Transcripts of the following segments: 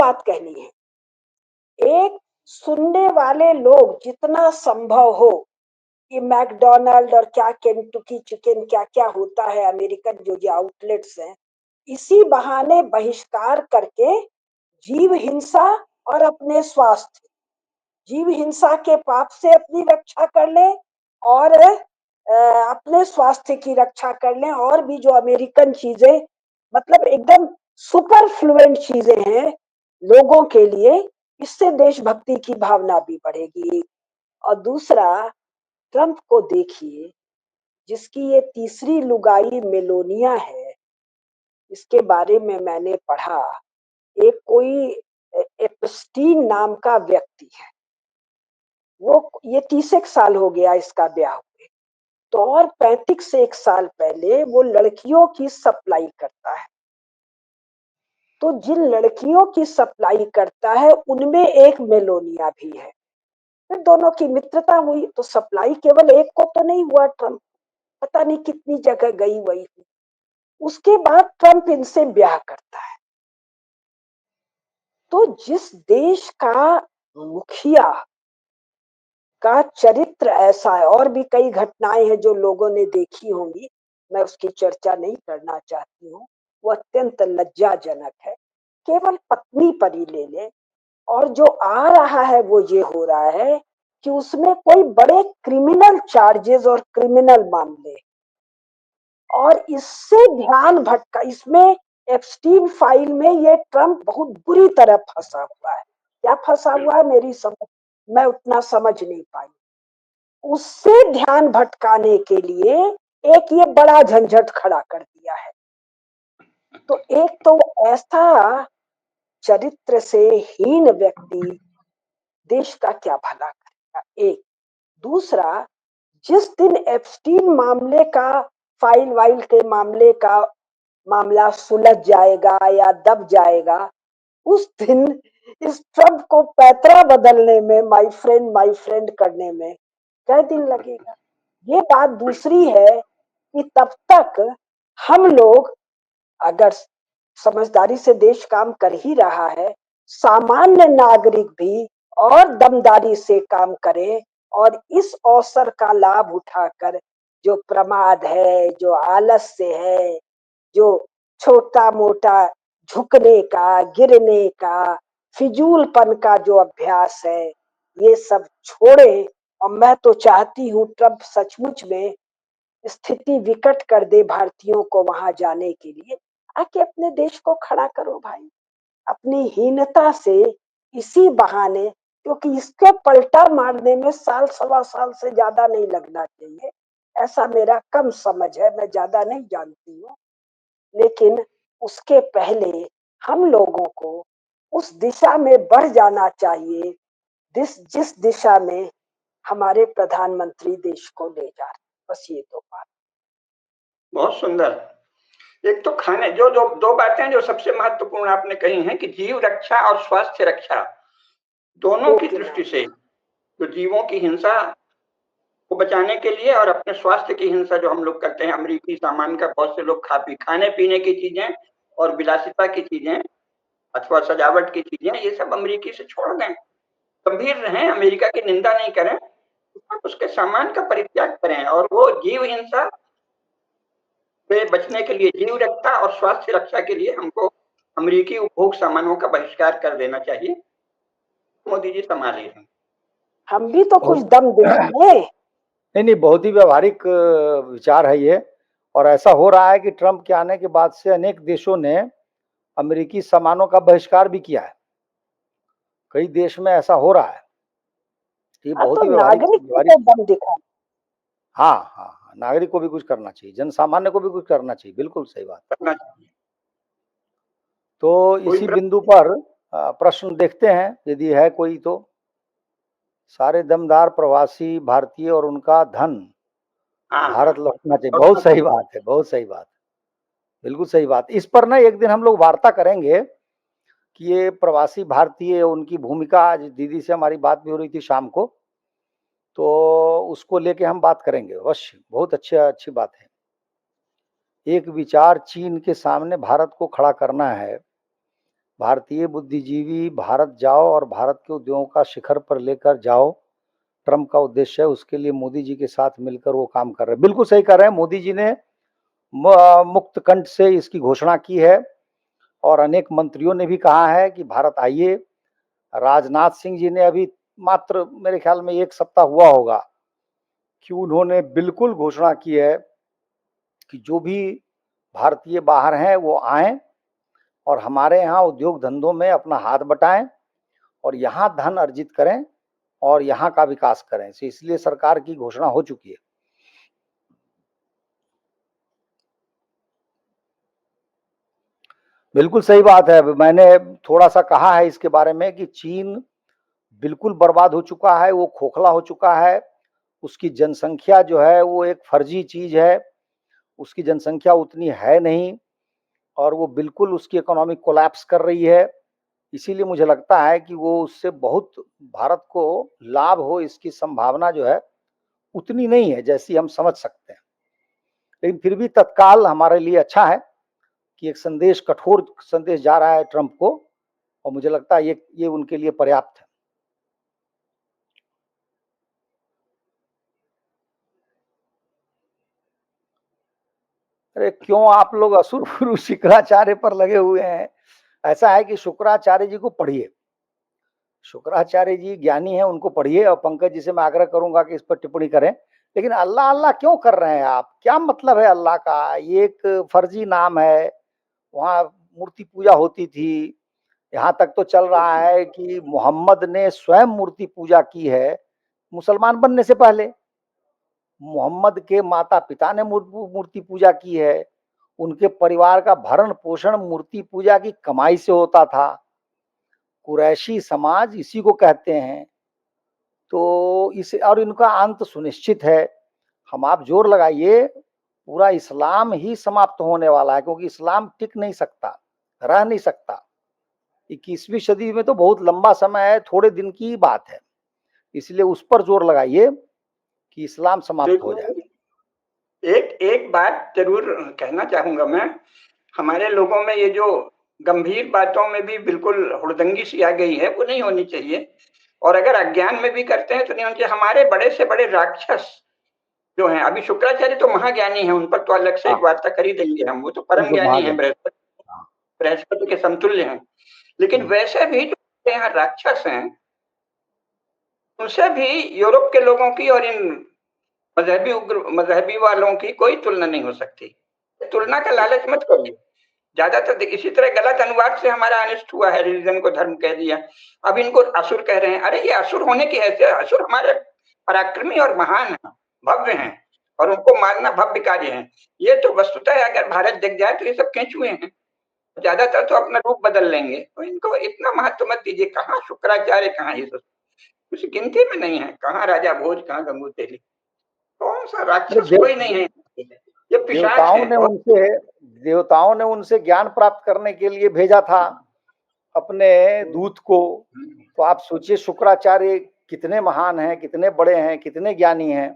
बात कहनी है। एक सुनने वाले लोग जितना संभव हो कि मैकडॉनल्ड और क्या केंटुकी चिकन क्या क्या होता है, अमेरिकन जो जो आउटलेट्स हैं, इसी बहाने बहिष्कार करके जीव हिंसा और अपने स्वास्थ्य, जीव हिंसा के पाप से अपनी रक्षा कर लें और अपने स्वास्थ्य की रक्षा कर लें। और भी जो अमेरिकन चीजें, मतलब एकदम सुपर फ्लुएंट चीजें हैं लोगों के लिए, इससे देशभक्ति की भावना भी बढ़ेगी। और दूसरा, ट्रंप को देखिए, जिसकी ये तीसरी लुगाई मेलोनिया है, इसके बारे में मैंने पढ़ा। एक कोई एप्स्टीन नाम का व्यक्ति है, वो ये 30 साल हो गया इसका ब्याह हुए, तो और 35 से 1 साल पहले वो लड़कियों की सप्लाई करता है। तो जिन लड़कियों की सप्लाई करता है उनमें एक मेलोनिया भी है। फिर दोनों की मित्रता हुई, तो सप्लाई केवल एक को तो नहीं हुआ, ट्रंप पता नहीं कितनी जगह गई वही। उसके बाद ट्रंप इनसे ब्याह करता है। तो जिस देश का मुखिया का चरित्र ऐसा है, और भी कई घटनाएं हैं जो लोगों ने देखी होंगी, मैं उसकी चर्चा नहीं करना चाहती हूँ, वो अत्यंत लज्जाजनक है। केवल पत्नी पर ही ले ले, और जो आ रहा है वो ये हो रहा है कि उसमें कोई बड़े क्रिमिनल चार्जेस और क्रिमिनल मामले, और इससे ध्यान भटका। इसमें एप्स्टीन फाइल में ये ट्रंप बहुत बुरी तरह फंसा हुआ है। क्या फंसा हुआ है मेरी समझ, मैं उतना समझ नहीं पाई। उससे ध्यान भटकाने के लिए एक ये बड़ा झंझट खड़ा कर दिया है। तो एक तो ऐसा चरित्र से हीन व्यक्ति देश का क्या भला करेगा, एक। दूसरा, जिस दिन एप्स्टीन मामले का, फाइल वाइल के मामले का मामला सुलझ जाएगा या दब जाएगा, उस दिन इस ट्रंप को पैतरा बदलने में, माय फ्रेंड करने में कई दिन लगेगा। ये बात दूसरी है कि तब तक हम लोग, अगर समझदारी से देश काम कर ही रहा है, सामान्य नागरिक भी और दमदारी से काम करें, और इस अवसर का लाभ उठाकर जो प्रमाद है, जो आलस्य है, जो छोटा मोटा झुकने का, गिरने का, फिजूलपन का जो अभ्यास है, ये सब छोड़े। और मैं तो चाहती हूँ ट्रंप सचमुच में स्थिति विकट कर दे भारतीयों को वहां जाने के लिए। आके अपने देश को खड़ा करो भाई, अपनी हीनता से, इसी बहाने, क्योंकि इसके पलटा मारने में साल सवा साल से ज्यादा नहीं लगना चाहिए, ऐसा मेरा कम समझ है, मैं ज्यादा नहीं जानती हूँ। लेकिन उसके पहले हम लोगों को उस दिशा में बढ़ जाना चाहिए जिस दिशा में हमारे प्रधानमंत्री देश को ले जा रहे। बस ये दो बात। बहुत सुंदर। एक तो खाने, जो जो दो बातें जो सबसे महत्वपूर्ण आपने कही हैं कि जीव रक्षा और स्वास्थ्य रक्षा, दोनों की दृष्टि से, तो जीवों की हिंसा को बचाने के लिए और अपने स्वास्थ्य की हिंसा जो हम लोग करते हैं, अमेरिकी सामान का बहुत से लोग खाने पीने की चीजें और विलासिता की चीजें अथवा सजावट की चीजें, ये सब अमेरिकी से छोड़ दें, गंभीर रहें, अमेरिका की निंदा नहीं करें, उसके सामान का परित्याग करें, और वो जीव हिंसा से बचने के लिए, जीव रक्षा और स्वास्थ्य रक्षा के लिए हमको अमेरिकी उपभोग सामानों का बहिष्कार कर देना चाहिए। मोदी जी संभालिए। हम भी तो कुछ दम दिखाएं। नहीं, बहुत ही व्यवहारिक विचार है ये। और ऐसा हो रहा है कि ट्रंप के आने के बाद से अनेक देशों ने अमेरिकी सामानों का बहिष्कार भी किया है। कई देश में ऐसा हो रहा है। ये बहुत ही व्यवहारिक दम दिखा। हाँ, नागरिक को भी कुछ करना चाहिए, जन सामान्य को भी कुछ करना चाहिए। बिल्कुल सही बात। तो इसी बिंदु पर प्रश्न देखते हैं, यदि है कोई तो। सारे दमदार प्रवासी भारतीय और उनका धन भारत लौटना चाहिए। बहुत सही बात है, बहुत सही बात, बिल्कुल सही बात। इस पर ना एक दिन हम लोग वार्ता करेंगे कि ये प्रवासी भारतीय, उनकी भूमिका, आज दीदी से हमारी बात भी हो रही थी शाम को, तो उसको लेके हम बात करेंगे अवश्य। बहुत अच्छी बात है। एक विचार चीन के सामने भारत को खड़ा करना है, भारतीय बुद्धिजीवी भारत जाओ और भारत के उद्योगों का शिखर पर लेकर जाओ, ट्रंप का उद्देश्य है। उसके लिए मोदी जी के साथ मिलकर वो काम कर रहे हैं। बिल्कुल सही कर रहे हैं। मोदी जी ने मुक्त कंठ से इसकी घोषणा की है और अनेक मंत्रियों ने भी कहा है कि भारत आइए। राजनाथ सिंह जी ने अभी मात्र मेरे ख्याल में 1 सप्ताह हुआ होगा कि उन्होंने बिल्कुल घोषणा की है कि जो भी भारतीय बाहर हैं वो आएं और हमारे यहाँ उद्योग धंधों में अपना हाथ बटाएं और यहाँ धन अर्जित करें और यहाँ का विकास करें। इसलिए सरकार की घोषणा हो चुकी है। बिल्कुल सही बात है। मैंने थोड़ा सा कहा है इसके बारे में कि चीन बिल्कुल बर्बाद हो चुका है, वो खोखला हो चुका है। उसकी जनसंख्या जो है वो एक फर्जी चीज है, उसकी जनसंख्या उतनी है नहीं और वो बिल्कुल उसकी इकोनॉमी कोलैप्स कर रही है। इसीलिए मुझे लगता है कि वो उससे बहुत भारत को लाभ हो इसकी संभावना जो है उतनी नहीं है जैसी हम समझ सकते हैं। लेकिन फिर भी तत्काल हमारे लिए अच्छा है कि एक संदेश, कठोर संदेश जा रहा है ट्रंप को और मुझे लगता है ये उनके लिए पर्याप्त है। अरे क्यों आप लोग असुर गुरु शुक्राचार्य पर लगे हुए हैं? ऐसा है कि शुक्राचार्य जी को पढ़िए। शुक्राचार्य जी ज्ञानी हैं, उनको पढ़िए और पंकज जी से मैं आग्रह करूंगा कि इस पर टिप्पणी करें। लेकिन अल्लाह अल्लाह क्यों कर रहे हैं आप? क्या मतलब है अल्लाह का? ये एक फर्जी नाम है। वहाँ मूर्ति पूजा होती थी। यहाँ तक तो चल रहा है कि मोहम्मद ने स्वयं मूर्ति पूजा की है मुसलमान बनने से पहले। मोहम्मद के माता पिता ने मूर्ति पूजा की है। उनके परिवार का भरण पोषण मूर्ति पूजा की कमाई से होता था। कुरैशी समाज इसी को कहते हैं। तो इसे और इनका अंत सुनिश्चित है। हम आप जोर लगाइए, पूरा इस्लाम ही समाप्त होने वाला है क्योंकि इस्लाम टिक नहीं सकता, रह नहीं सकता। 21वीं सदी में तो बहुत लंबा समय है, थोड़े दिन की बात है। इसलिए उस पर जोर लगाइए कि इस्लाम समाप्त हो जाए। एक बात जरूर कहना चाहूंगा मैं, हमारे लोगों में ये जो गंभीर बातों में भी बिल्कुल हुड़दंगी सी आ गई है, वो नहीं होनी चाहिए। और अगर अज्ञान में भी करते हैं तो नहीं होनी चाहिए। हमारे बड़े से बड़े राक्षस जो हैं, अभी शुक्राचार्य तो महाज्ञानी हैं, उन पर तो अलग से एक वार्ता कर ही देंगे हम। वो तो परम ज्ञानी हैं, बृहस्पति के समतुल्य हैं। लेकिन वैसे भी जो यहाँ राक्षस हैं, उनसे भी यूरोप के लोगों की और इन मजहबी वालों की कोई तुलना नहीं हो सकती। तुलना का लालच मत करिए। ज्यादातर इसी तरह गलत अनुवाद से हमारा अनिष्ट हुआ है, रिलीजन को धर्म कह दिया। अब इनको असुर कह रहे हैं। अरे ये असुर होने की हैसियत, असुर हमारे पराक्रमी और महान हैं, भव्य हैं और उनको मारना भव्य कार्य है। ये तो वस्तुतः अगर भारत दिख जाए तो ये सब केंचुए हैं, ज्यादातर तो अपना रूप बदल लेंगे। तो इनको इतना महत्व मत दीजिए। कहाँ शुक्राचार्य, कहाँ ये सब कुछ गिनती में नहीं है। कहाँ राजा भोज, कहाँ गंगू तेली, कौन सा राक्षस कोई नहीं है। ये पिशाच है। देवताओं ने उनसे ज्ञान प्राप्त करने के लिए भेजा था अपने दूत को। तो आप सोचिए शुक्राचार्य कितने महान हैं, कितने बड़े हैं, कितने ज्ञानी हैं।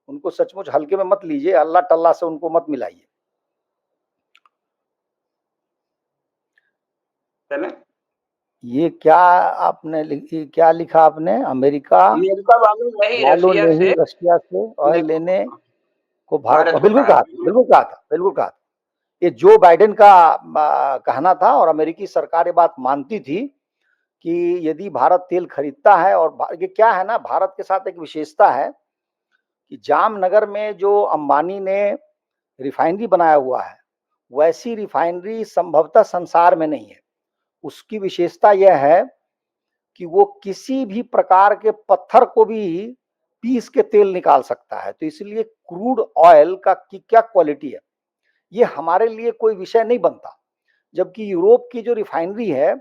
उनको सचमुच हल्के में मत लीजिए, अल्लाह टल्ला से उनको मत मिलाइए। ये क्या आपने क्या लिखा आपने? अमेरिका वालों ने ही रशिया से ऑयल लेने को भारत, बिल्कुल कहा था। ये जो बाइडेन का कहना था और अमेरिकी सरकार ये बात मानती थी कि यदि भारत तेल खरीदता है। और ये क्या है ना, भारत के साथ एक विशेषता है कि जामनगर में जो अंबानी ने रिफाइनरी बनाया हुआ है, वैसी रिफाइनरी संभवतः संसार में नहीं है। उसकी विशेषता यह है कि वो किसी भी प्रकार के पत्थर को भी पीस के तेल निकाल सकता है। तो इसलिए क्रूड ऑयल का की क्या क्वालिटी है, ये हमारे लिए कोई विषय नहीं बनता। जबकि यूरोप की जो रिफाइनरी है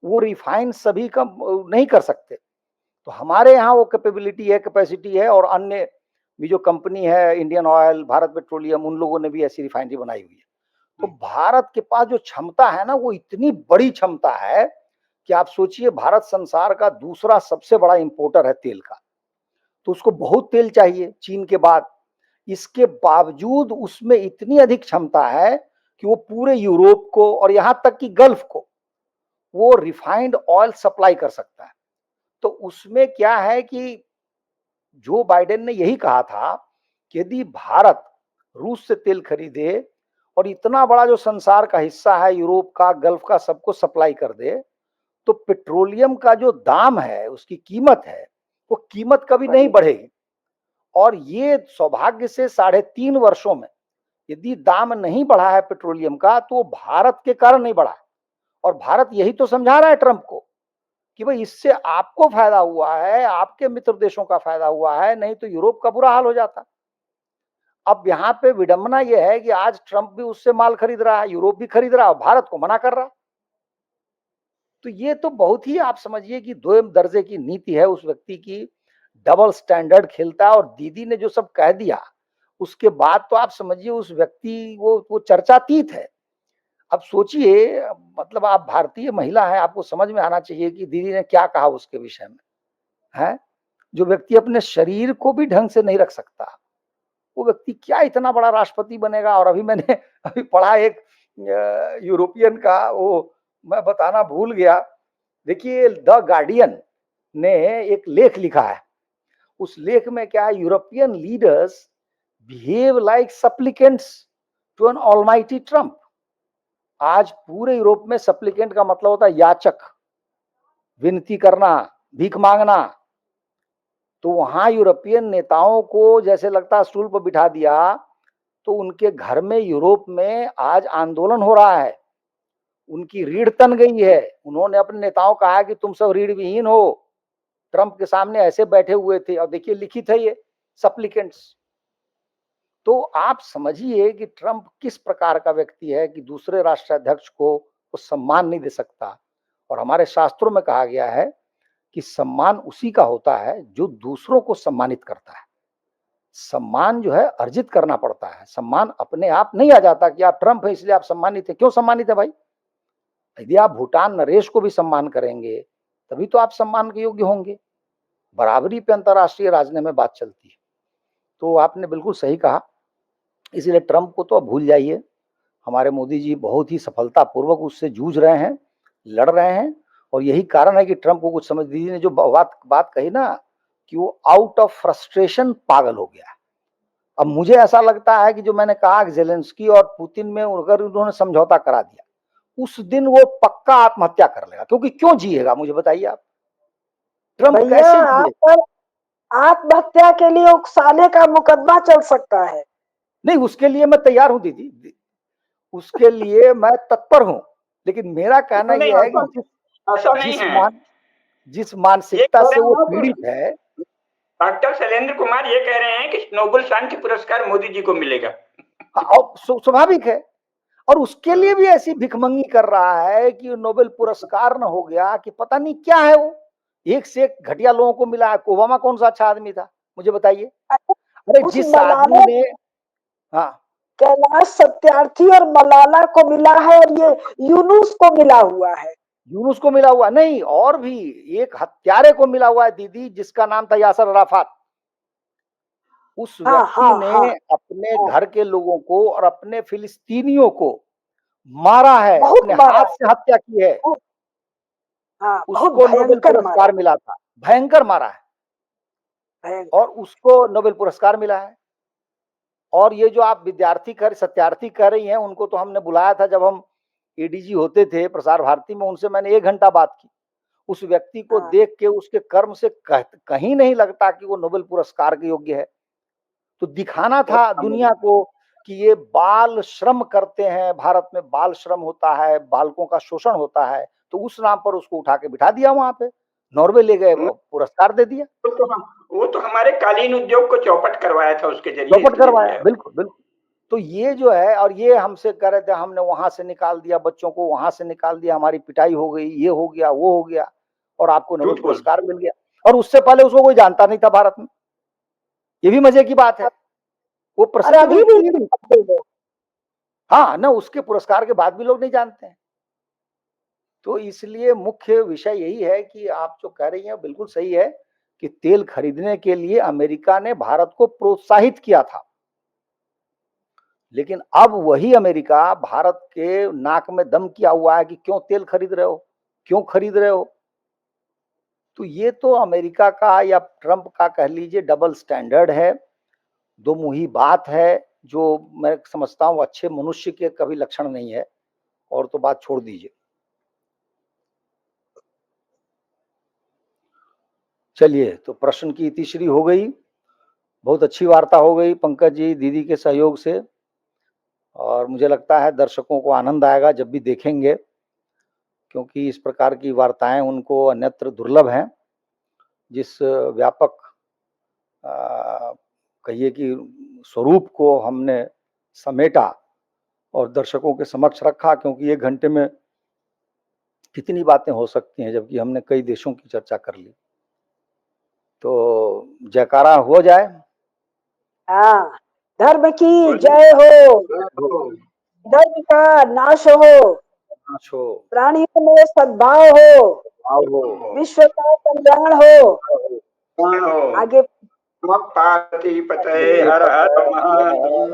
वो रिफाइन सभी का नहीं कर सकते। तो हमारे यहाँ वो कैपेबिलिटी है, कैपेसिटी है। और अन्य भी जो कंपनी है, इंडियन ऑयल, भारत पेट्रोलियम, उन लोगों ने भी ऐसी रिफाइनरी बनाई हुई है। तो भारत के पास जो क्षमता है ना, वो इतनी बड़ी क्षमता है कि आप सोचिए, भारत संसार का दूसरा सबसे बड़ा इंपोर्टर है तेल का। तो उसको बहुत तेल चाहिए चीन के बाद। इसके बावजूद उसमें इतनी अधिक क्षमता है कि वो पूरे यूरोप को और यहाँ तक कि गल्फ को वो रिफाइंड ऑयल सप्लाई कर सकता है। तो उसमें क्या है कि जो बाइडेन ने यही कहा था कि यदि भारत रूस से तेल खरीदे और इतना बड़ा जो संसार का हिस्सा है, यूरोप का, गल्फ का, सबको सप्लाई कर दे, तो पेट्रोलियम का जो दाम है, उसकी कीमत है, वो कीमत कभी नहीं बढ़ेगी। और ये सौभाग्य से 3.5 वर्षों में यदि दाम नहीं बढ़ा है पेट्रोलियम का, तो भारत के कारण नहीं बढ़ा है। और भारत यही तो समझा रहा है ट्रंप को कि भाई इससे आपको फायदा हुआ है, आपके मित्र देशों का फायदा हुआ है, नहीं तो यूरोप का बुरा हाल हो जाता। अब यहाँ पे विडंबना यह है कि आज ट्रंप भी उससे माल खरीद रहा है, यूरोप भी खरीद रहा है, भारत को मना कर रहा है। तो ये तो बहुत ही आप समझिए कि दो दर्जे की नीति है उस व्यक्ति की, डबल स्टैंडर्ड खेलता है। और दीदी ने जो सब कह दिया उसके बाद तो आप समझिए उस व्यक्ति वो चर्चातीत है। अब सोचिए, मतलब आप भारतीय महिला हैं, आपको समझ में आना चाहिए कि दीदी ने क्या कहा उसके विषय में, है जो व्यक्ति अपने शरीर को भी ढंग से नहीं रख सकता, वो व्यक्ति क्या इतना बड़ा राष्ट्रपति बनेगा। और अभी मैंने अभी पढ़ा एक यूरोपियन का, वो मैं बताना भूल गया। देखिए, द गार्डियन ने एक लेख लिखा है, उस लेख में क्या है, European leaders behave like supplicants to an almighty Trump. आज पूरे यूरोप में सप्लिकेंट का मतलब होता है याचक, विनती करना, भीख मांगना। तो वहां यूरोपियन नेताओं को जैसे लगता है स्टूल पर बिठा दिया, तो उनके घर में यूरोप में आज आंदोलन हो रहा है, उनकी रीढ़ तन गई है। उन्होंने अपने नेताओं कहा कि तुम सब रीढ़ विहीन हो, ट्रंप के सामने ऐसे बैठे हुए थे। और देखिए लिखित है ये सप्लिकेंट्स। तो आप समझिए कि ट्रंप किस प्रकार का व्यक्ति है कि दूसरे राष्ट्राध्यक्ष को वो सम्मान नहीं दे सकता। और हमारे शास्त्रों में कहा गया है कि सम्मान उसी का होता है जो दूसरों को सम्मानित करता है। सम्मान जो है अर्जित करना पड़ता है, सम्मान अपने आप नहीं आ जाता कि आप ट्रंप है इसलिए आप सम्मानित है। क्यों सम्मानित है भाई? यदि आप भूटान नरेश को भी सम्मान करेंगे तभी तो आप सम्मान के योग्य होंगे। बराबरी पे अंतर्राष्ट्रीय राजनीति में बात चलती है। तो आपने बिल्कुल सही कहा, इसलिए ट्रंप को तो अब भूल जाइए। हमारे मोदी जी बहुत ही सफलतापूर्वक उससे जूझ रहे हैं, लड़ रहे हैं। और यही कारण है कि ट्रंप को कुछ समझ, दीदी ने जो बात कही ना कि वो आउट ऑफ फ्रस्ट्रेशन पागल हो गया। अब मुझे ऐसा लगता है कि जो मैंने कहा जेलेंस्की और पुतिन में अगर उन्होंने समझौता करा दिया, उस दिन वो पक्का आत्महत्या कर लेगा। क्योंकि क्यों जिएगा मुझे बताइए आप, ट्रंप कैसे जिएगा? आत्महत्या के लिए उकसाने का मुकदमा चल सकता है। नहीं, उसके लिए मैं तैयार हूं दीदी, उसके लिए मैं तत्पर हूं। लेकिन मेरा कहना यह है कि जिस मानसिकता से वो पीड़ित है। डॉक्टर शैलेंद्र कुमार ये कह रहे हैं कि नोबेल शांति पुरस्कार मोदी जी को मिलेगा। स्वाभाविक है। और उसके लिए भी ऐसी भिखमंगी कर रहा है कि नोबेल पुरस्कार न हो गया कि पता नहीं क्या है। वो एक से एक घटिया लोगों को मिला है। ओबामा कौन सा अच्छा आदमी था मुझे बताइए? अरे जिस आदमी ने, हाँ, कैलाश सत्यार्थी और मलाला को मिला है और ये यूनुस को मिला हुआ है। यूनुस को मिला हुआ नहीं, और भी एक हत्यारे को मिला हुआ है दीदी, जिसका नाम था यासर अराफात। उस व्यक्ति ने अपने घर के लोगों को और अपने फिलिस्तीनियों को मारा है, अपने हाथ से हत्या की है। उसको नोबेल पुरस्कार मिला था, भयंकर मारा है और उसको नोबेल पुरस्कार मिला है। और ये जो आप सत्यार्थी कह रही हैं, उनको तो हमने बुलाया था जब हम एडीजी होते थे प्रसार भारती में, उनसे मैंने 1 घंटा बात की। उस व्यक्ति को देख के उसके कर्म से कहीं नहीं लगता कि वो नोबेल पुरस्कार के योग्य है। तो दिखाना था दुनिया को कि ये बाल श्रम करते हैं, भारत में बाल श्रम होता है, बालकों का शोषण होता है। तो उस नाम पर उसको उठा के बिठा दिया वहां पे, नॉर्वे ले गए, पुरस्कार दे दिया। वो तो हमारे कालीन उद्योग को चौपट करवाया था, उसके जरिए चौपट करवाया, बिल्कुल बिल्कुल। तो ये जो है, और ये हमसे कह रहे थे हमने वहां से निकाल दिया, बच्चों को वहां से निकाल दिया, हमारी पिटाई हो गई, ये हो गया, वो हो गया, और आपको नोबेल पुरस्कार मिल गया। और उससे पहले उसको कोई जानता नहीं था भारत में। ये भी मजे की बात है। वो प्रसिद्ध, हाँ ना, उसके पुरस्कार के बाद भी लोग नहीं जानते हैं। तो इसलिए मुख्य विषय यही है कि आप जो कह रही हैं बिल्कुल सही है कि तेल खरीदने के लिए अमेरिका ने भारत को प्रोत्साहित किया था। लेकिन अब वही अमेरिका भारत के नाक में दम किया हुआ है कि क्यों तेल खरीद रहे हो, क्यों खरीद रहे हो? तो ये तो अमेरिका का या ट्रंप का कह लीजिए डबल स्टैंडर्ड है, दो मुही बात है, जो मैं समझता हूँ अच्छे मनुष्य के कभी लक्षण नहीं है। और तो बात छोड़ दीजिए। चलिए, तो प्रश्न की इतिश्री हो गई। बहुत अच्छी वार्ता हो गई पंकज जी दीदी के सहयोग से, और मुझे लगता है दर्शकों को आनंद आएगा जब भी देखेंगे, क्योंकि इस प्रकार की वार्ताएं उनको अन्यत्र दुर्लभ हैं। जिस व्यापक कहिए कि स्वरूप को हमने समेटा और दर्शकों के समक्ष रखा, क्योंकि 1 घंटे में कितनी बातें हो सकती हैं, जबकि हमने कई देशों की चर्चा कर ली। तो जयकारा हो जाए। हाँ, धर्म की जय हो, धर्म का नाश हो, प्राणियों में सद्भाव हो, विश्व का कल्याण हो। आगे पार्वती पते हर हर महादेव।